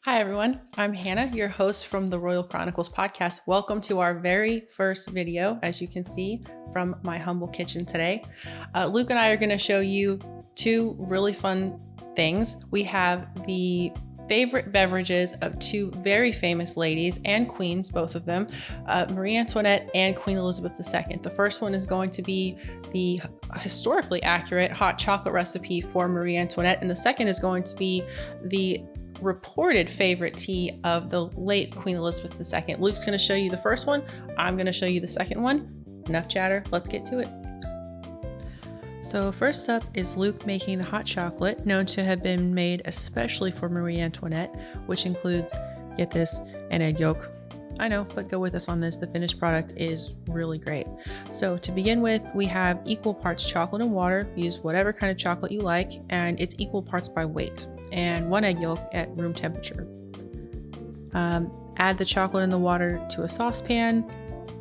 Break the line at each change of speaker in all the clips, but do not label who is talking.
Hi, everyone. I'm Hannah, your host from the Royal Chronicles podcast. Welcome to our very first video, as you can see from my humble kitchen today. Luke and I are going to show you two really fun things. We have the favorite beverages of two very famous ladies and queens, both of them, Marie Antoinette and Queen Elizabeth II. The first one is going to be the historically accurate hot chocolate recipe for Marie Antoinette, and the second is going to be the reported favorite tea of the late Queen Elizabeth II. Luke's going to show you the first one. I'm going to show you the second one. Enough chatter. Let's get to it. So first up is Luke making the hot chocolate, known to have been made especially for Marie Antoinette, which includes, get this, an egg yolk. I know, but go with us on this. The finished product is really great. So to begin with, we have equal parts chocolate and water. Use whatever kind of chocolate you like, and it's equal parts by weight, and one egg yolk at room temperature. Add the chocolate and the water to a saucepan.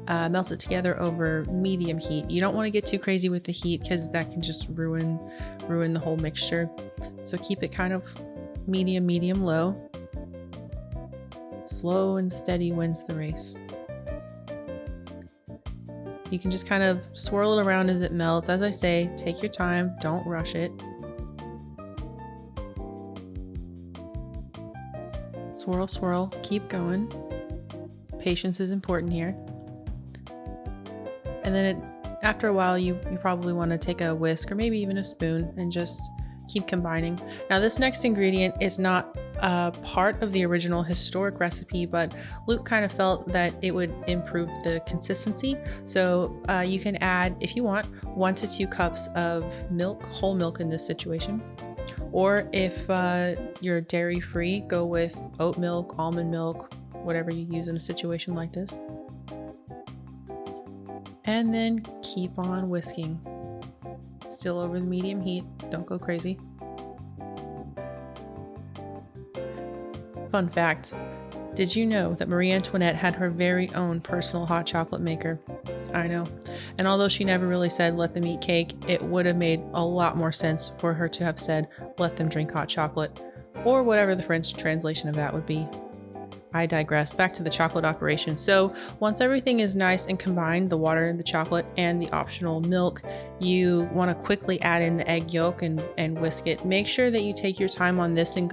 Melt it together over medium heat. You don't want to get too crazy with the heat because that can just ruin the whole mixture. So keep it kind of medium low. Slow and steady wins the race. You can just kind of swirl it around as it melts. As I say, take your time, don't rush it. Swirl, swirl, keep going. Patience is important here. And then after a while, you probably want to take a whisk or maybe even a spoon and just keep combining. Now, this next ingredient is not part of the original historic recipe, but Luke kind of felt that it would improve the consistency. So you can add, if you want, 1 to 2 cups of milk, whole milk in this situation. Or if you're dairy free, go with oat milk, almond milk, whatever you use in a situation like this. And then keep on whisking. Still over the medium heat, don't go crazy. Fun fact, did you know that Marie Antoinette had her very own personal hot chocolate maker? I know. And although she never really said let them eat cake, it would have made a lot more sense for her to have said let them drink hot chocolate, or whatever the French translation of that would be. I digress. Back to the chocolate operation. So once everything is nice and combined, the water, the chocolate, and the optional milk, you want to quickly add in the egg yolk and whisk it. Make sure that you take your time on this and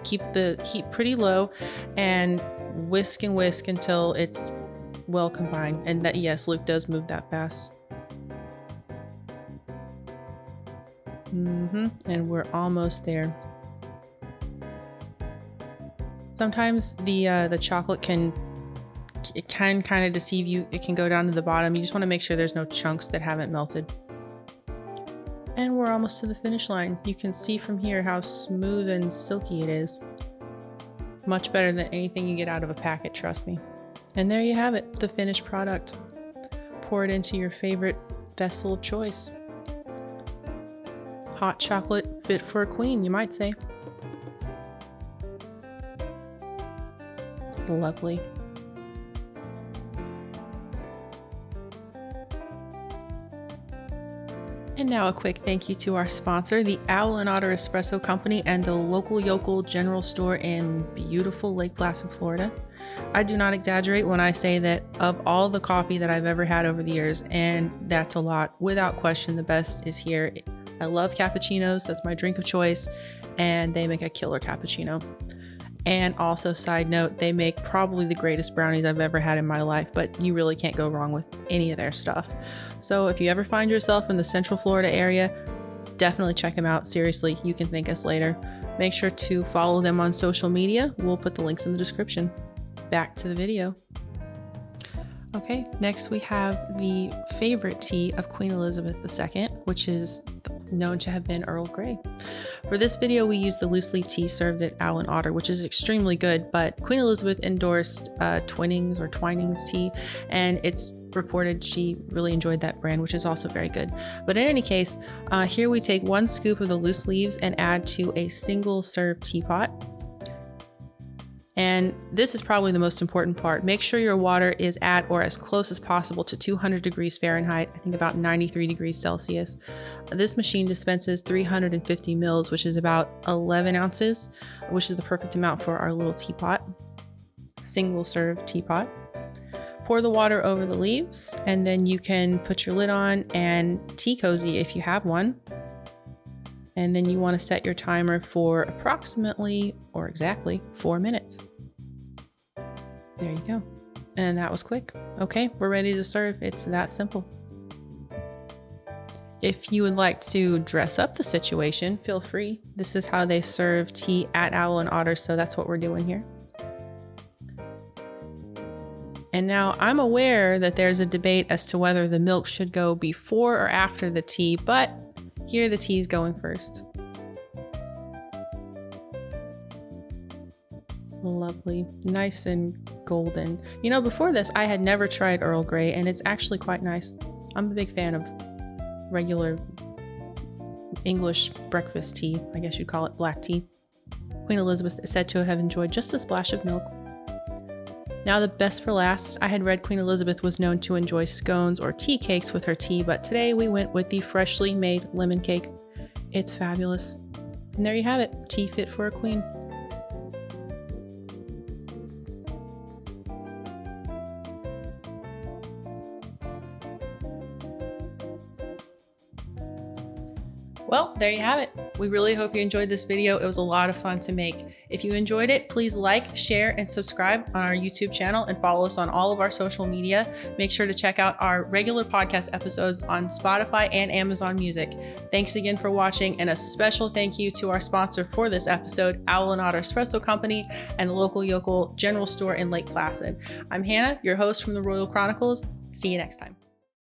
keep the heat pretty low and whisk until it's well combined. And that, yes, Luke does move that fast. And we're almost there. Sometimes the chocolate can kind of deceive you. It can go down to the bottom. You just want to make sure there's no chunks that haven't melted. And we're almost to the finish line. You can see from here how smooth and silky it is. Much better than anything you get out of a packet, trust me. And there you have it, the finished product. Pour it into your favorite vessel of choice. Hot chocolate fit for a queen, you might say. Lovely. And now a quick thank you to our sponsor, the Owl and Otter Espresso Company and the local Yokel General Store in beautiful Lake Placid, Florida. I do not exaggerate when I say that of all the coffee that I've ever had over the years, and that's a lot, without question, the best is here. I love cappuccinos. That's my drink of choice, and they make a killer cappuccino. And also, side note, they make probably the greatest brownies I've ever had in my life, but you really can't go wrong with any of their stuff. So if you ever find yourself in the Central Florida area, definitely check them out. Seriously, you can thank us later. Make sure to follow them on social media. We'll put the links in the description. Back to the video. Okay, next we have the favorite tea of Queen Elizabeth II, which is known to have been Earl Grey. For this video, we used the loose leaf tea served at Owl and Otter, which is extremely good, but Queen Elizabeth endorsed Twinings tea, and it's reported she really enjoyed that brand, which is also very good. But in any case, here we take 1 scoop of the loose leaves and add to a single serve teapot. And this is probably the most important part. Make sure your water is at or as close as possible to 200 degrees Fahrenheit, I think about 93 degrees Celsius. This machine dispenses 350 mils, which is about 11 ounces, which is the perfect amount for our little teapot, single serve teapot. Pour the water over the leaves, and then you can put your lid on and tea cozy if you have one. And then you want to set your timer for approximately or exactly 4 minutes. There you go. And that was quick. Okay, we're ready to serve. It's that simple. If you would like to dress up the situation, feel free. This is how they serve tea at Owl and Otter, so that's what we're doing here. And now I'm aware that there's a debate as to whether the milk should go before or after the tea, but here the tea is going first. Lovely, nice and golden. You know, before this, I had never tried Earl Grey, and it's actually quite nice. I'm a big fan of regular English breakfast tea, I guess you'd call it black tea. Queen Elizabeth is said to have enjoyed just a splash of milk. Now the best for last, I had read Queen Elizabeth was known to enjoy scones or tea cakes with her tea, but today we went with the freshly made lemon cake. It's fabulous. And there you have it, tea fit for a queen. Well, there you have it. We really hope you enjoyed this video. It was a lot of fun to make. If you enjoyed it, please like, share, and subscribe on our YouTube channel and follow us on all of our social media. Make sure to check out our regular podcast episodes on Spotify and Amazon Music. Thanks again for watching, and a special thank you to our sponsor for this episode, Owl and Otter Espresso Company and the local yokel general store in Lake Placid. I'm Hannah, your host from the Royal Chronicles. See you next time.